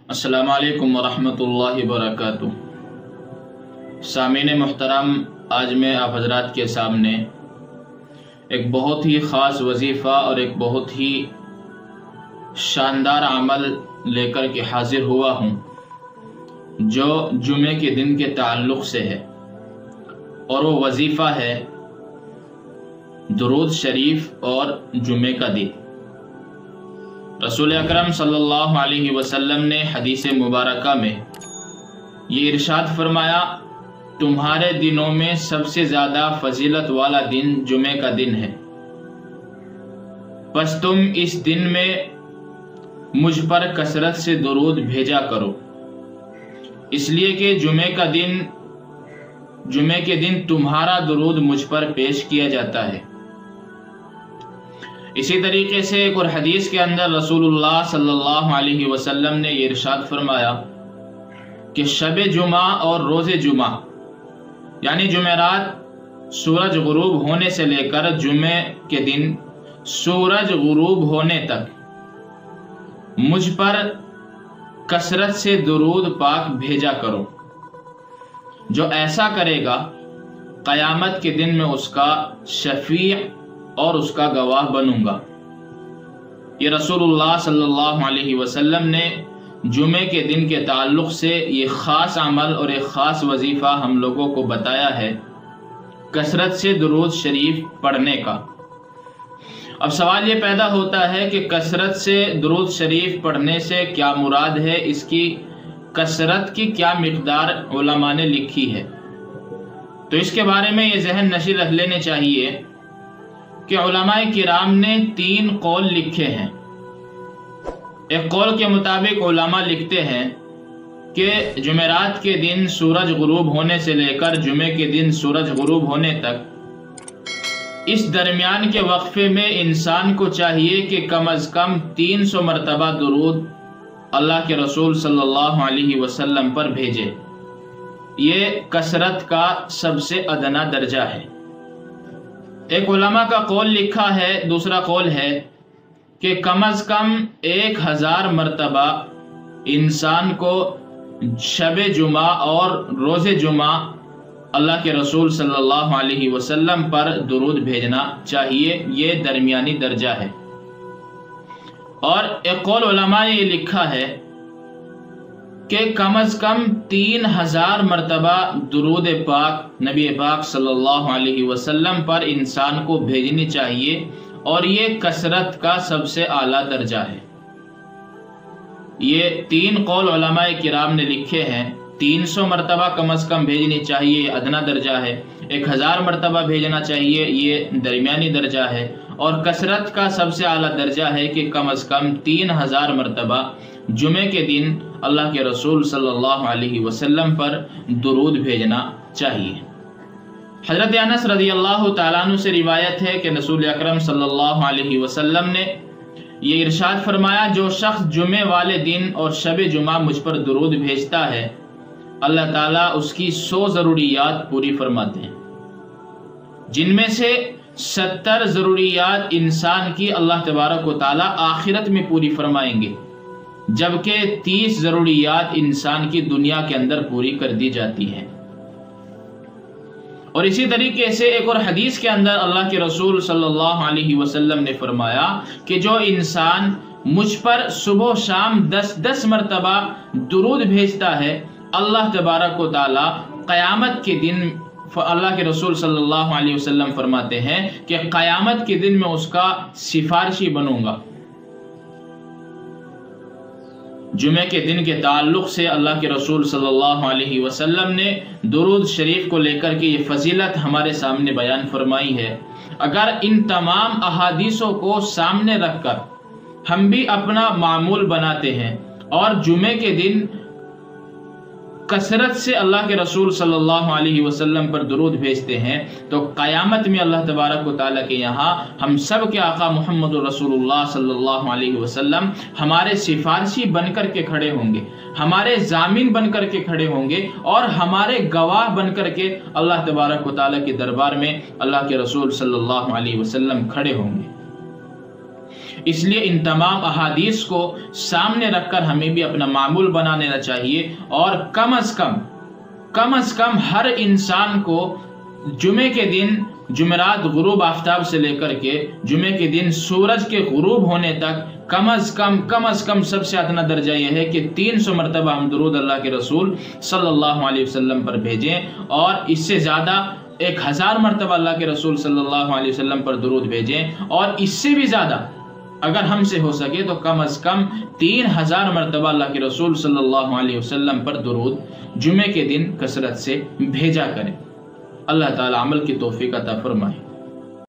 السلام علیکم ورحمۃ اللہ وبرکاتہ۔ سامعین محترم، آج میں آپ حضرات کے سامنے ایک بہت ہی خاص وظیفہ اور ایک بہت ہی شاندار عمل لے کر کے حاضر ہوا ہوں جو جمعے کے دن کے تعلق سے ہے، اور وہ وظیفہ ہے درود شریف اور جمعے کا دن۔ رسول اکرم صلی اللہ علیہ وسلم نے حدیث مبارکہ میں یہ ارشاد فرمایا، تمہارے دنوں میں سب سے زیادہ فضیلت والا دن جمعے کا دن ہے، پس تم اس دن میں مجھ پر کثرت سے درود بھیجا کرو، اس لیے کہ جمعے کے دن تمہارا درود مجھ پر پیش کیا جاتا ہے۔ اسی طریقے سے ایک اور حدیث کے اندر رسول اللہ صلی اللہ علیہ وسلم نے یہ ارشاد فرمایا کہ شب جمعہ اور روز جمعہ یعنی جمعرات سورج غروب ہونے سے لے کر جمعے کے دن سورج غروب ہونے تک مجھ پر کثرت سے درود پاک بھیجا کرو، جو ایسا کرے گا قیامت کے دن میں اس کا شفیع اور اس کا گواہ بنوں گا۔ یہ رسول اللہ صلی اللہ علیہ وسلم نے جمعے کے دن کے تعلق سے یہ خاص عمل اور ایک خاص وظیفہ ہم لوگوں کو بتایا ہے، کثرت سے درود شریف پڑھنے کا۔ اب سوال یہ پیدا ہوتا ہے کہ کثرت سے درود شریف پڑھنے سے کیا مراد ہے، اس کی کثرت کی کیا مقدار علماء نے لکھی ہے؟ تو اس کے بارے میں یہ ذہن نشی رکھ لینے چاہیے کہ علماء کرام نے 3 قول لکھے ہیں۔ ایک قول کے مطابق علماء لکھتے ہیں کہ جمعرات کے دن سورج غروب ہونے سے لے کر جمعے کے دن سورج غروب ہونے تک اس درمیان کے وقفے میں انسان کو چاہیے کہ کم از کم 300 مرتبہ درود اللہ کے رسول صلی اللہ علیہ وسلم پر بھیجے۔ یہ کثرت کا سب سے ادنا درجہ ہے۔ ایک علماء کا قول لکھا ہے، دوسرا قول ہے کہ کم از کم 1000 مرتبہ انسان کو شب جمعہ اور روز جمعہ اللہ کے رسول صلی اللہ علیہ وسلم پر درود بھیجنا چاہیے، یہ درمیانی درجہ ہے۔ اور ایک قول علماء نے یہ لکھا ہے کہ کم از کم 3000 مرتبہ درود پاک نبی پاک صلی اللہ علیہ وسلم پر انسان کو بھیجنی چاہیے، اور یہ کثرت کا سب سے اعلیٰ درجہ ہے۔ یہ 3 قول علماء کرام نے لکھے ہیں۔ 300 مرتبہ کم از کم بھیجنی چاہیے، یہ ادنا درجہ ہے۔ 1000 مرتبہ بھیجنا چاہیے، یہ درمیانی درجہ ہے۔ اور کثرت کا سب سے اعلیٰ درجہ ہے کہ کم از کم 3000 مرتبہ جمعے کے دن اللہ کے رسول صلی اللہ علیہ وسلم پر درود بھیجنا چاہیے۔ حضرت انس رضی اللہ تعالیٰ عنہ سے روایت ہے کہ رسول اکرم صلی اللہ علیہ وسلم نے یہ ارشاد فرمایا، جو شخص جمعے والے دن اور شب جمعہ مجھ پر درود بھیجتا ہے، اللہ تعالیٰ اس کی 100 ضروریات پوری فرماتے ہیں، جن میں سے 70 ضروریات انسان کی اللہ تبارک و تعالیٰ آخرت میں پوری فرمائیں گے، جبکہ 30 ضروریات انسان کی دنیا کے اندر پوری کر دی جاتی ہیں۔ اور اسی طریقے سے ایک اور حدیث کے اندر اللہ کے رسول صلی اللہ علیہ وسلم نے فرمایا کہ جو انسان مجھ پر صبح و شام 10 مرتبہ درود بھیجتا ہے، اللہ تبارک و تعالی قیامت کے دن، اللہ کے رسول صلی اللہ علیہ وسلم فرماتے ہیں کہ قیامت کے دن میں اس کا سفارشی بنوں گا۔ جمعے کے دن کے تعلق سے اللہ کے رسول صلی اللہ علیہ وسلم نے درود شریف کو لے کر کے یہ فضیلت ہمارے سامنے بیان فرمائی ہے۔ اگر ان تمام احادیثوں کو سامنے رکھ کر ہم بھی اپنا معمول بناتے ہیں اور جمعے کے دن کثرت سے اللہ کے رسول صلی اللہ علیہ وسلم پر درود بھیجتے ہیں، تو قیامت میں اللہ تبارک و تعالیٰ کے یہاں ہم سب کے آقا محمد رسول اللہ صلی اللہ علیہ وسلم ہمارے سفارشی بن کر کے کھڑے ہوں گے، ہمارے ضامن بن کر کے کھڑے ہوں گے، اور ہمارے گواہ بن کر کے اللہ تبارک و تعالیٰ کے دربار میں اللہ کے رسول صلی اللہ علیہ وسلم کھڑے ہوں گے۔ اس لیے ان تمام احادیث کو سامنے رکھ کر ہمیں بھی اپنا معمول بنا لینا چاہیے، اور کم از کم ہر انسان کو جمعے کے دن، جمعرات غروب آفتاب سے لے کر کے جمعے کے دن سورج کے غروب ہونے تک کم از کم سب سے ادنا درجہ یہ ہے کہ 300 مرتبہ ہم درود اللہ کے رسول صلی اللہ علیہ وسلم پر بھیجیں، اور اس سے زیادہ 1000 مرتبہ اللہ کے رسول صلی اللہ علیہ وسلم پر درود بھیجیں، اور اس سے بھی زیادہ اگر ہم سے ہو سکے تو کم از کم 3000 مرتبہ اللہ کے رسول صلی اللہ علیہ وسلم پر درود جمعے کے دن کثرت سے بھیجا کریں۔ اللہ تعالی عمل کی توفیق عطا فرمائے۔